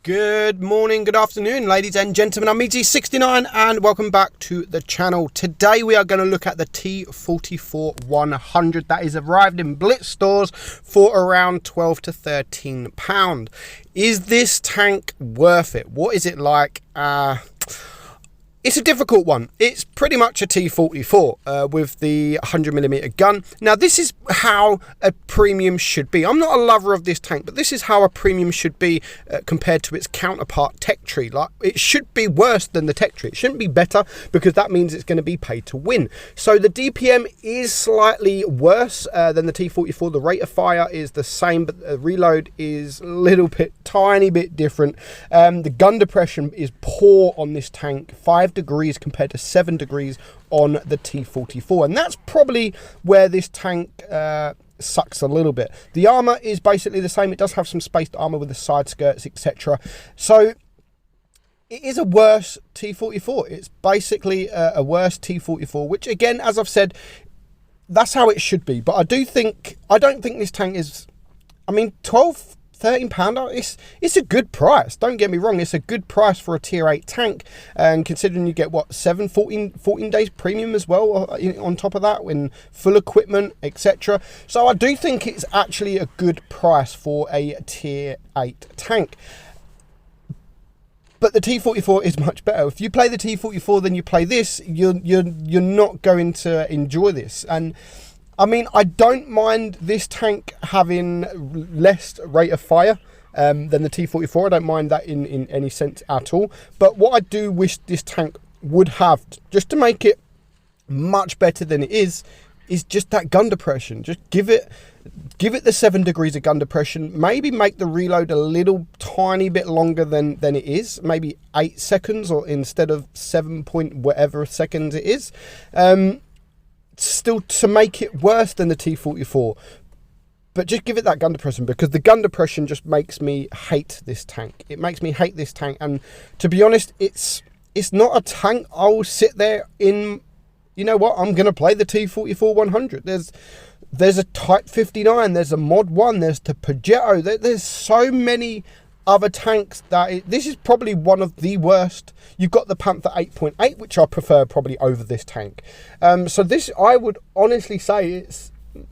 Good morning, good afternoon, ladies and gentlemen. I'm meadsy69 and welcome back to the channel. Today we are going to look at the T-44-100 that is arrived in blitz stores for around £12 to £13. Is this tank worth it? What is it like? It's a difficult one. It's pretty much a T-44 with the 100mm gun. Now, this is how a premium should be. I'm not a lover of this tank, but this is how a premium should be compared to its counterpart tech tree. Like, it should be worse than the tech tree. It shouldn't be better because that means it's going to be pay to win. So the DPM is slightly worse than the T-44. The rate of fire is the same, but the reload is a little bit, tiny bit different. The gun depression is poor on this tank. 5 degrees compared to 7 degrees on the T-44, and that's probably where this tank sucks a little bit. The armor is basically the same. It does have some spaced armor with the side skirts, etc. So it is a worse T-44. It's basically a worse T-44, which again, as I've said, that's how it should be. But I don't think this tank is, I mean, £13, it's a good price. Don't get me wrong, it's a good price for a tier 8 tank, and considering you get what, 14 days premium as well on top of that, when full equipment, etc. So I do think it's actually a good price for a tier 8 tank. But the T-44 is much better. If you play the T-44 then you play this, you're not going to enjoy this. And I mean, I don't mind this tank having less rate of fire than the T-44. I don't mind that in any sense at all. But what I do wish this tank would have, just to make it much better than it is just that gun depression. Just give it the 7 degrees of gun depression. Maybe make the reload a little tiny bit longer than it is. Maybe 8 seconds or instead of 7 point whatever seconds it is. Still to make it worse than the T-44, but just give it that gun depression, because the gun depression just makes me hate this tank. It makes me hate this tank, and to be honest, it's not a tank I'll sit there in. You know what, I'm gonna play the T-44-100. There's a Type 59, there's a Mod 1, there's the Progetto, there's so many other tanks that this is probably one of the worst. You've got the Panther 8.8, which I prefer probably over this tank. So this, I would honestly say,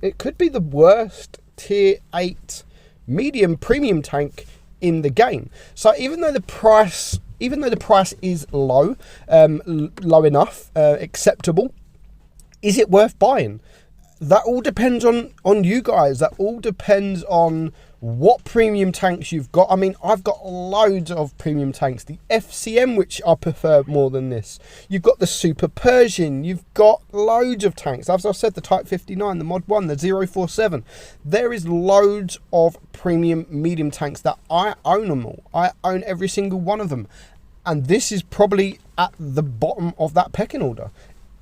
it could be the worst tier 8 medium premium tank in the game. So even though the price is low, low enough, acceptable, is it worth buying? That all depends on you guys. That all depends on what premium tanks you've got. I mean, I've got loads of premium tanks. The FCM, which I prefer more than this. You've got the Super Persian. You've got loads of tanks. As I've said, the Type 59, the Mod 1, the 047. There is loads of premium medium tanks that I own them all. I own every single one of them. And this is probably at the bottom of that pecking order,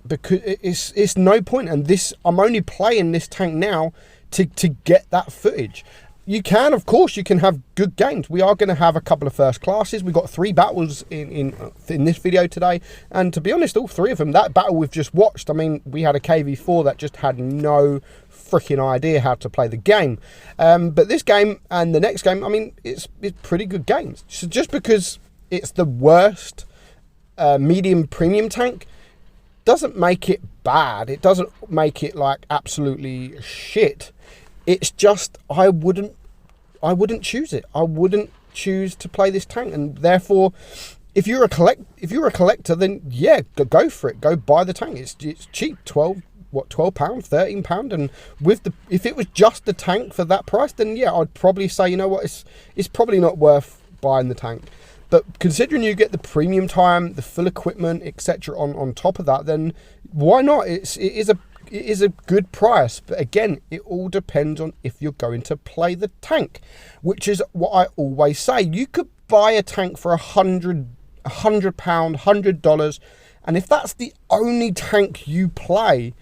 because it's no point. And this, I'm only playing this tank now to get that footage. You can, of course, you can have good games. We are going to have a couple of first classes. We've got 3 battles in this video today, and to be honest, all 3 of them, that battle we've just watched, I mean, we had a KV4 that just had no freaking idea how to play the game. But this game and the next game, I mean, it's pretty good games. So just because it's the worst medium premium tank doesn't make it bad. It doesn't make it like absolutely shit. It's just I wouldn't choose it. I wouldn't choose to play this tank, and therefore, if you're a collector, then yeah, go for it. Go buy the tank. It's cheap. £12, £13, and if it was just the tank for that price, then yeah, I'd probably say, you know what, it's probably not worth buying the tank. But considering you get the premium time, the full equipment, etc. on top of that, then why not? It is a good price. But again, it all depends on if you're going to play the tank, which is what I always say. You could buy a tank for £100, $100, and if that's the only tank you play,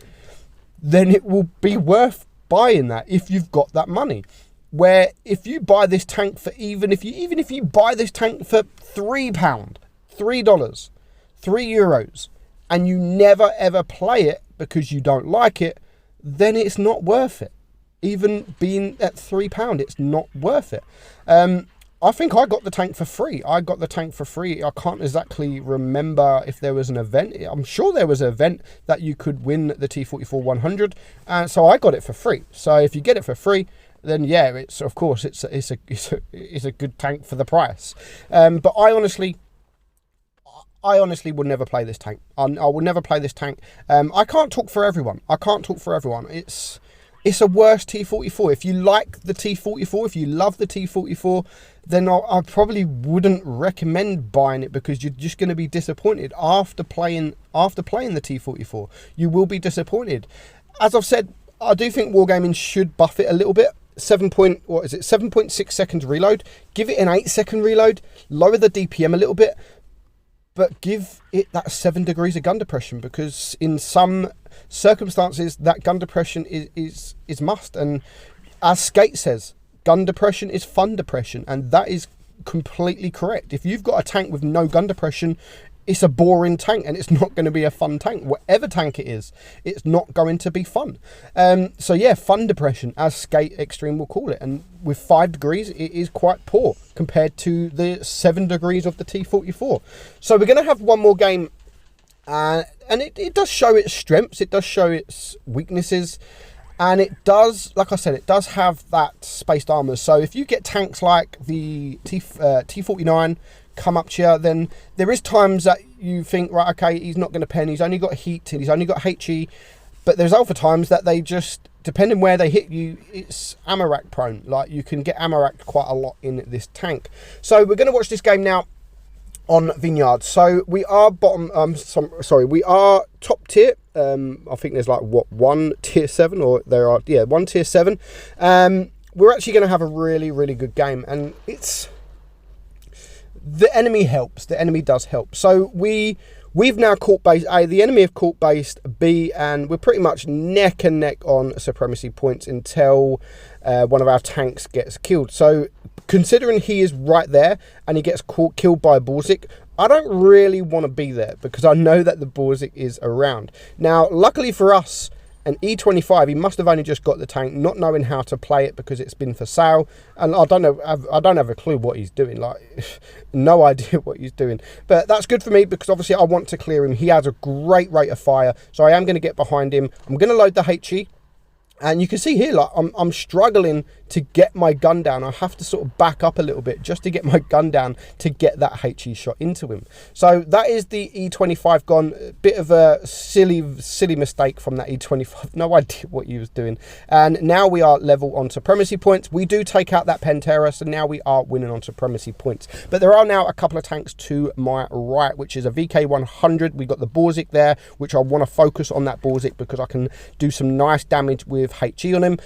then it will be worth buying that if you've got that money. Where if you buy this tank for even if you buy this tank for £3, $3, €3, and you never ever play it because you don't like it, then it's not worth it. Even being at £3, it's not worth it. I think I got the tank for free. I got the tank for free. I can't exactly remember if there was an event. I'm sure there was an event that you could win the T-44-100, and so I got it for free. So if you get it for free, then yeah, it's of course it's a good tank for the price. But I honestly would never play this tank. I would never play this tank. I can't talk for everyone. It's a worse T-44. If you like the T-44, if you love the T-44, then I probably wouldn't recommend buying it, because you're just going to be disappointed after playing the T-44. You will be disappointed. As I've said, I do think Wargaming should buff it a little bit. 7.6 seconds reload. Give it an 8-second reload. Lower the DPM a little bit, but give it that 7 degrees of gun depression, because in some circumstances that gun depression is must. And as Skate says, gun depression is fun depression, and that is completely correct. If you've got a tank with no gun depression, it's a boring tank, and it's not going to be a fun tank. Whatever tank it is, it's not going to be fun. So yeah, fun depression, as Skate Extreme will call it. And with 5 degrees, it is quite poor compared to the 7 degrees of the T-44. So we're going to have one more game, and it does show its strengths, it does show its weaknesses, and it does, like I said, it does have that spaced armor. So if you get tanks like the T-49 come up to you, then there is times that you think, right, okay, he's not going to pen, he's only got heat and he's only got HE, but there's other times that they just, depending where they hit you, it's ammo rack prone. Like, you can get ammo racked quite a lot in this tank. So we're going to watch this game now on Vineyard. So we are we are top tier. I think there's like one tier 7, or there are, yeah, one tier 7. We're actually going to have a really, really good game, and it's, the enemy helps. The enemy does help. So we've now caught base A. The enemy have caught base B, and we're pretty much neck and neck on supremacy points until one of our tanks gets killed. So considering he is right there and he gets killed by a Borzik, I don't really want to be there, because I know that the Borzik is around. Now, luckily for us, an E25, he must have only just got the tank, not knowing how to play it because it's been for sale, and I don't have a clue what he's doing. Like, no idea what he's doing. But that's good for me, because obviously I want to clear him. He has a great rate of fire, so I am going to get behind him. I'm going to load the HE. And you can see here, like, I'm struggling to get my gun down. I have to sort of back up a little bit just to get my gun down to get that HE shot into him. So that is the E25 gone. A bit of a silly mistake from that E25. No idea what he was doing. And now we are level on supremacy points. We do take out that Pantera, so now we are winning on supremacy points. But there are now a couple of tanks to my right, which is a VK-100. We got the Borzik there, which I want to focus on that Borzik because I can do some nice damage with HE on him.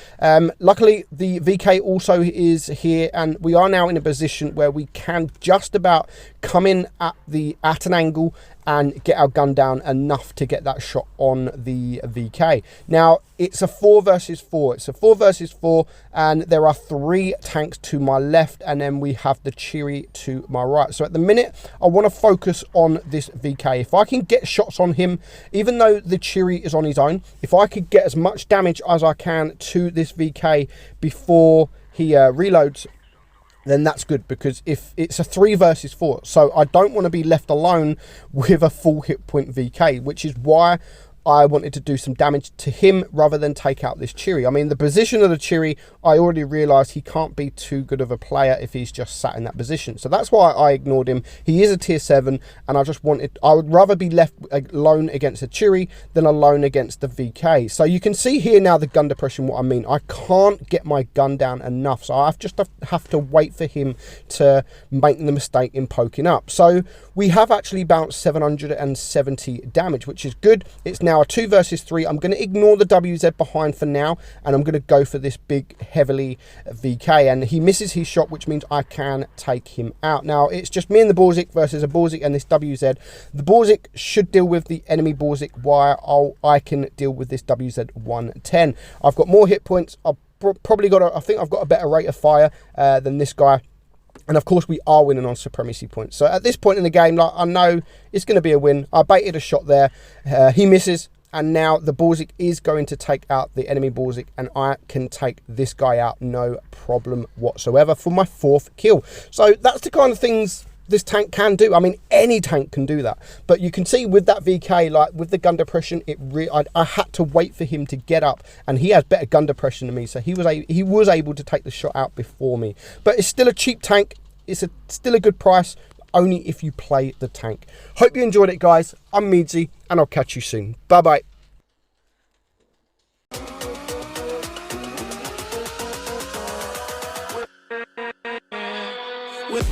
Luckily, the VK also is here, and we are now in a position where we can just about come in at an angle and get our gun down enough to get that shot on the VK. Now, it's a 4 versus 4. It's a 4 versus 4, and there are 3 tanks to my left, and then we have the Cheery to my right. So at the minute, I want to focus on this VK. If I can get shots on him, even though the Cheery is on his own, if I could get as much damage as I can to this VK before he reloads, then that's good, because if it's a 3 versus 4, so I don't want to be left alone with a full hit point VK, which is why I wanted to do some damage to him rather than take out this Cheery. I mean, the position of the Cheery, I already realised he can't be too good of a player if he's just sat in that position. So that's why I ignored him. He is a tier 7, and I would rather be left alone against a Cheery than alone against the VK. So you can see here now the gun depression, what I mean. I can't get my gun down enough, so I just have to wait for him to make the mistake in poking up. So we have actually bounced 770 damage, which is good. It's now a 2 versus 3. I'm going to ignore the WZ behind for now, and I'm going to go for this big heavily VK, and he misses his shot, which means I can take him out. Now it's just me and the Borzik versus a Borzik and this WZ. The Borzik should deal with the enemy Borzik while I can deal with this WZ 110. I've got more hit points. I think I've got a better rate of fire than this guy. And of course, we are winning on supremacy points. So at this point in the game, like, I know it's going to be a win. I baited a shot there. He misses, and now the Borzik is going to take out the enemy Borzik, and I can take this guy out no problem whatsoever for my 4th kill. So that's the kind of things this tank can do. I mean, any tank can do that, but you can see with that VK, like with the gun depression, I had to wait for him to get up, and he has better gun depression than me, so he was able to take the shot out before me. But it's still a cheap tank. It's still a good price, only if you play the tank. Hope you enjoyed it, guys. I'm Meadsy, and I'll catch you soon. Bye bye. With